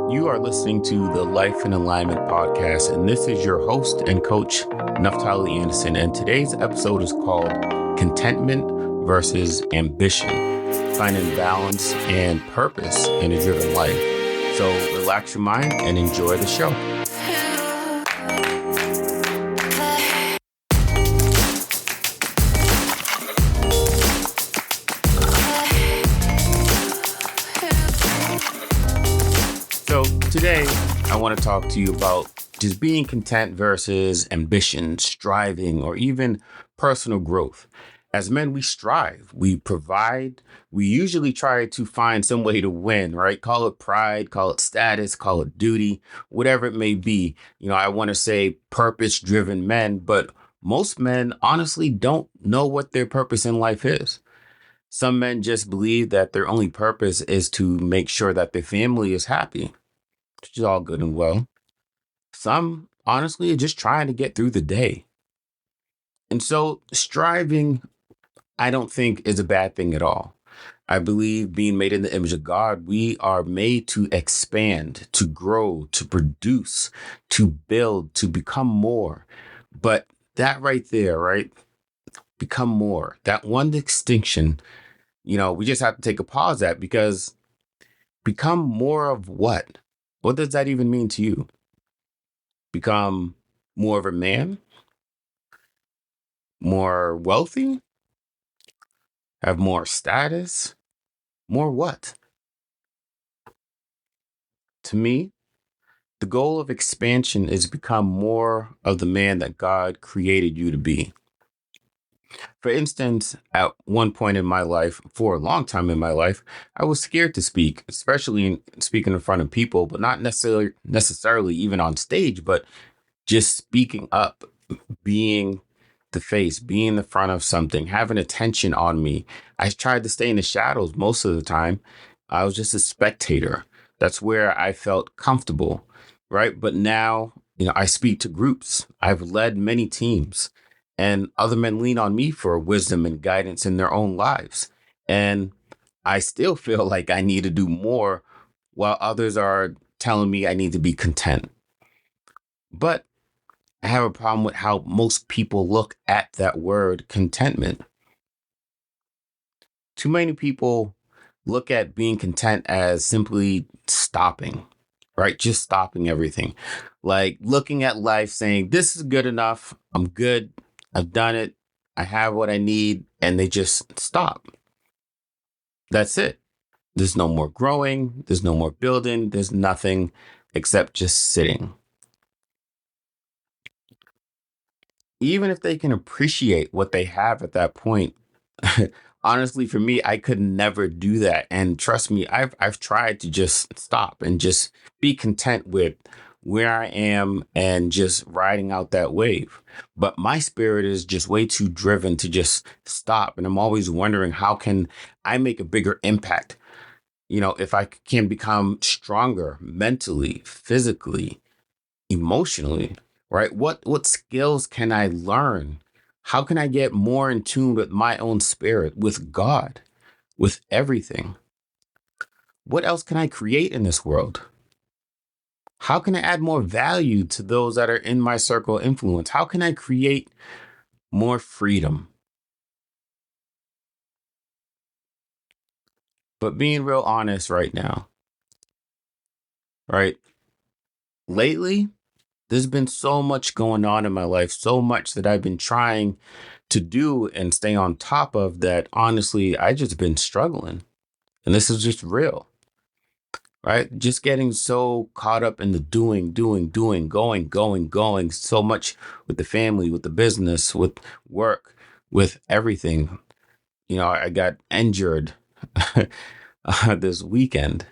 You are listening to the Life in Alignment podcast, and this is your host and coach, Naphtali Anderson. And today's episode is called Contentment versus Ambition, Finding Balance and Purpose in a Driven Life. So relax your mind and enjoy the show. So today, I want to talk to you about just being content versus ambition, striving, or even personal growth. As men, we strive, we provide, we usually try to find some way to win, right? Call it pride, call it status, call it duty, whatever it may be. I want to say purpose-driven men, but most men honestly don't know what their purpose in life is. Some men just believe that their only purpose is to make sure that their family is happy, which is all good and well. Some, honestly, are just trying to get through the day. And so striving, I don't think is a bad thing at all. I believe being made in the image of God, we are made to expand, to grow, to produce, to build, to become more. But that right there, right? Become more. That one distinction, we just have to take a pause at, because become more of what? What does that even mean to you? Become more of a man? More wealthy? Have more status? More what? To me, the goal of expansion is to become more of the man that God created you to be. For instance, at one point in my life, for a long time in my life, I was scared to speak, especially speaking in front of people, but not necessarily even on stage, but just speaking up, being the face, being the front of something, having attention on me. I tried to stay in the shadows most of the time. I was just a spectator. That's where I felt comfortable, right? But now, I speak to groups. I've led many teams, and other men lean on me for wisdom and guidance in their own lives. And I still feel like I need to do more, while others are telling me I need to be content. But I have a problem with how most people look at that word contentment. Too many people look at being content as simply stopping, right? Just stopping everything. Like looking at life saying, this is good enough. I'm good. I've done it. I have what I need. And they just stop. That's it. There's no more growing. There's no more building. There's nothing except just sitting. Even if they can appreciate what they have at that point, honestly, for me, I could never do that. And trust me, I've tried to just stop and just be content with where I am and just riding out that wave. But my spirit is just way too driven to just stop. And I'm always wondering, how can I make a bigger impact? If I can become stronger mentally, physically, emotionally, right? What skills can I learn? How can I get more in tune with my own spirit, with God, with everything? What else can I create in this world? How can I add more value to those that are in my circle of influence? How can I create more freedom? But being real honest right now, right? Lately, there's been so much going on in my life, so much that I've been trying to do and stay on top of, that honestly, I just been struggling. And this is just real, right? Just getting so caught up in the doing, going, so much with the family, with the business, with work, with everything. I got injured this weekend,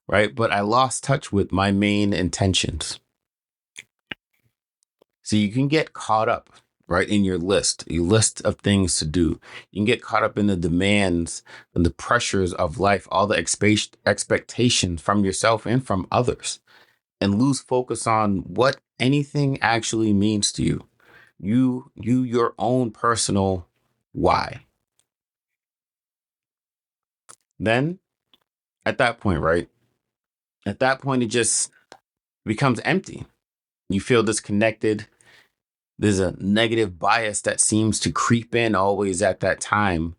right? But I lost touch with my main intentions. So you can get caught up, right, in your list of things to do. You can get caught up in the demands and the pressures of life, all the expectations from yourself and from others, and lose focus on what anything actually means to you. Your own personal why. Then at that point, right, At that point, it just becomes empty. You feel disconnected. There's a negative bias that seems to creep in always at that time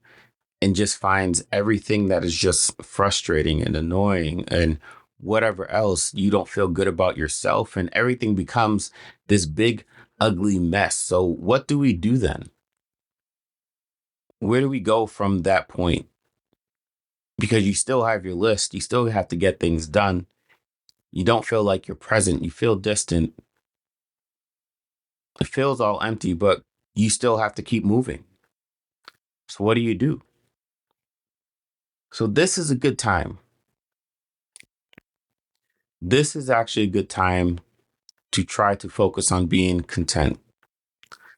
and just finds everything that is just frustrating and annoying and whatever else. You don't feel good about yourself, and everything becomes this big, ugly mess. So, what do we do then? Where do we go from that point? Because you still have your list, you still have to get things done. You don't feel like you're present, you feel distant. It feels all empty, but you still have to keep moving. So, what do you do? So, this is a good time. This is actually a good time to try to focus on being content,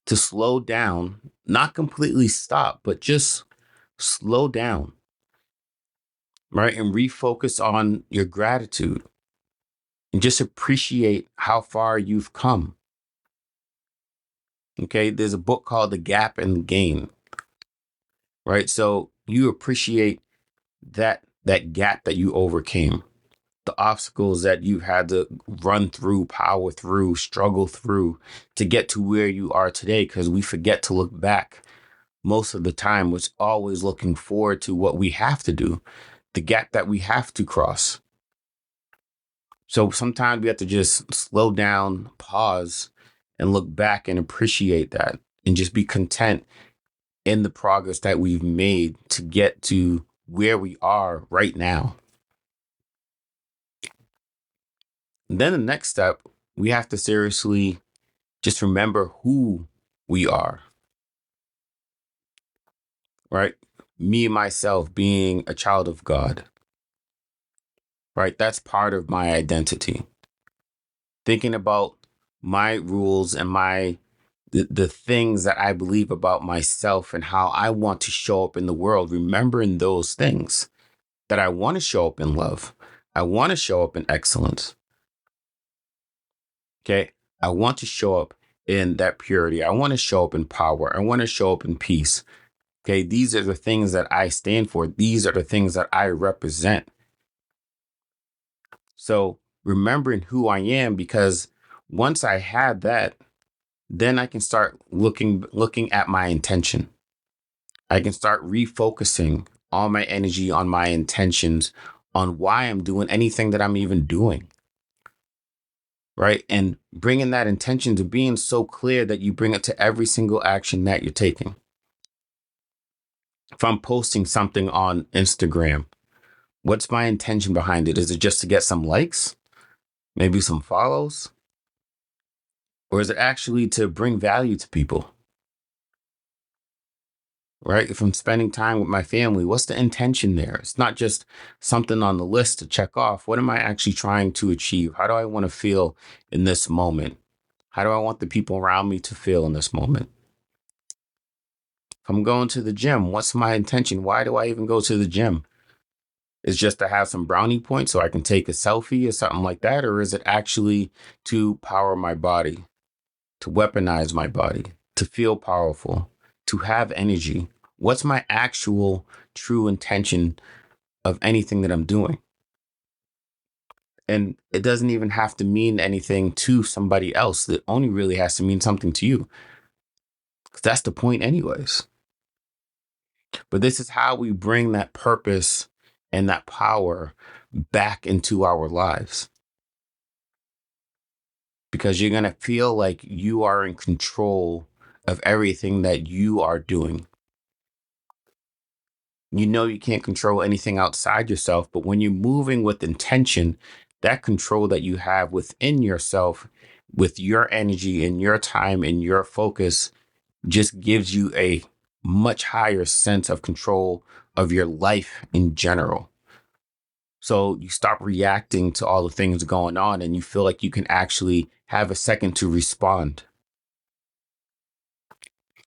to slow down, not completely stop, but just slow down, right? And refocus on your gratitude and just appreciate how far you've come. Okay. There's a book called The Gap and the Gain, right? So you appreciate that gap that you overcame, the obstacles that you had to run through, power through, struggle through to get to where you are today. Because we forget to look back most of the time. Was always looking forward to what we have to do, the gap that we have to cross. So sometimes we have to just slow down, pause, and look back and appreciate that and just be content in the progress that we've made to get to where we are right now. And then the next step, we have to seriously just remember who we are, right? Me, myself, being a child of God, right? That's part of my identity. Thinking about my rules and the things that I believe about myself and how I want to show up in the world, remembering those things that I want to show up in love. I want to show up in excellence. Okay. I want to show up in that purity. I want to show up in power. I want to show up in peace. Okay. These are the things that I stand for. These are the things that I represent. So remembering who I am, because once I had that, then I can start looking at my intention. I can start refocusing all my energy on my intentions, on why I'm doing anything that I'm even doing. Right. And bringing that intention to being so clear that you bring it to every single action that you're taking. If I'm posting something on Instagram, what's my intention behind it? Is it just to get some likes, maybe some follows? Or is it actually to bring value to people? Right? If I'm spending time with my family, what's the intention there? It's not just something on the list to check off. What am I actually trying to achieve? How do I want to feel in this moment? How do I want the people around me to feel in this moment? If I'm going to the gym, what's my intention? Why do I even go to the gym? Is just to have some brownie points so I can take a selfie or something like that? Or is it actually to power my body, to weaponize my body, to feel powerful, to have energy? What's my actual true intention of anything that I'm doing? And it doesn't even have to mean anything to somebody else. It only really has to mean something to you. Because that's the point, anyways. But this is how we bring that purpose and that power back into our lives. Because you're going to feel like you are in control of everything that you are doing. You know you can't control anything outside yourself, but when you're moving with intention, that control that you have within yourself, with your energy and your time and your focus, just gives you a much higher sense of control of your life in general. So you stop reacting to all the things going on and you feel like you can actually have a second to respond.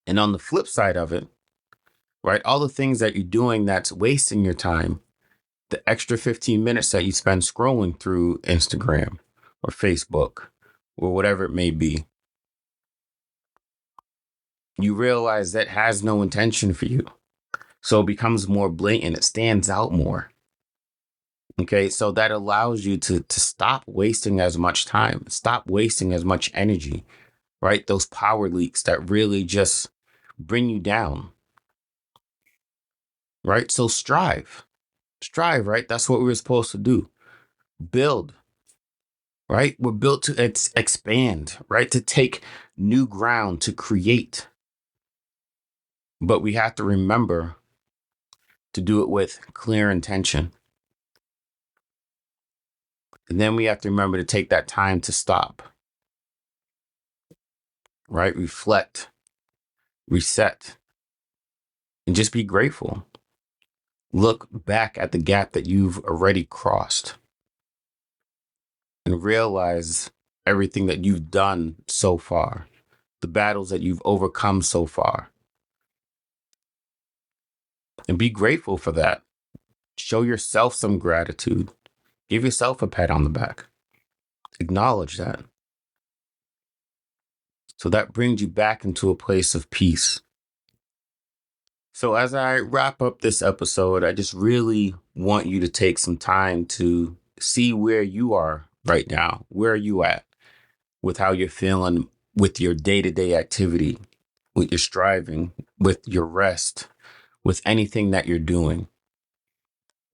And on the flip side of it, right, all the things that you're doing that's wasting your time, the extra 15 minutes that you spend scrolling through Instagram or Facebook or whatever it may be, you realize that has no intention for you. So it becomes more blatant. It stands out more. Okay, so that allows you to stop wasting as much time, stop wasting as much energy, right? Those power leaks that really just bring you down, right? So strive, right? That's what we're supposed to do. Build, right? We're built to expand, right? To take new ground, to create. But we have to remember to do it with clear intention. And then we have to remember to take that time to stop, right? Reflect, reset, and just be grateful. Look back at the gap that you've already crossed and realize everything that you've done so far, the battles that you've overcome so far, and be grateful for that. Show yourself some gratitude. Give yourself a pat on the back. Acknowledge that. So that brings you back into a place of peace. So as I wrap up this episode, I just really want you to take some time to see where you are right now. Where are you at with how you're feeling with your day-to-day activity, with your striving, with your rest, with anything that you're doing,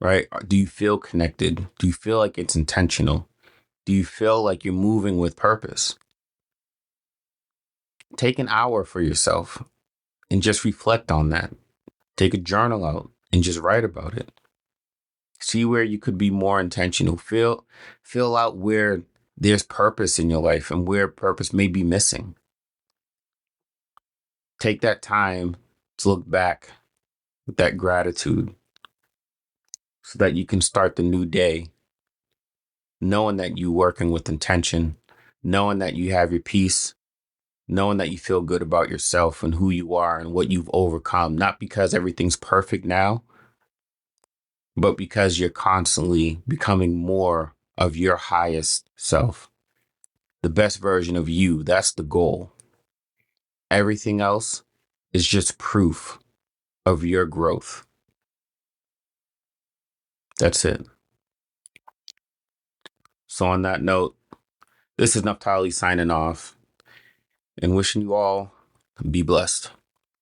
right? Do you feel connected? Do you feel like it's intentional? Do you feel like you're moving with purpose? Take an hour for yourself and just reflect on that. Take a journal out and just write about it. See where you could be more intentional. Fill out where there's purpose in your life and where purpose may be missing. Take that time to look back with that gratitude so that you can start the new day knowing that you're working with intention, knowing that you have your peace, knowing that you feel good about yourself and who you are and what you've overcome, not because everything's perfect now, but because you're constantly becoming more of your highest self, the best version of you. That's the goal. Everything else is just proof of your growth. That's it. So, on that note, this is Naphtali signing off and wishing you all be blessed.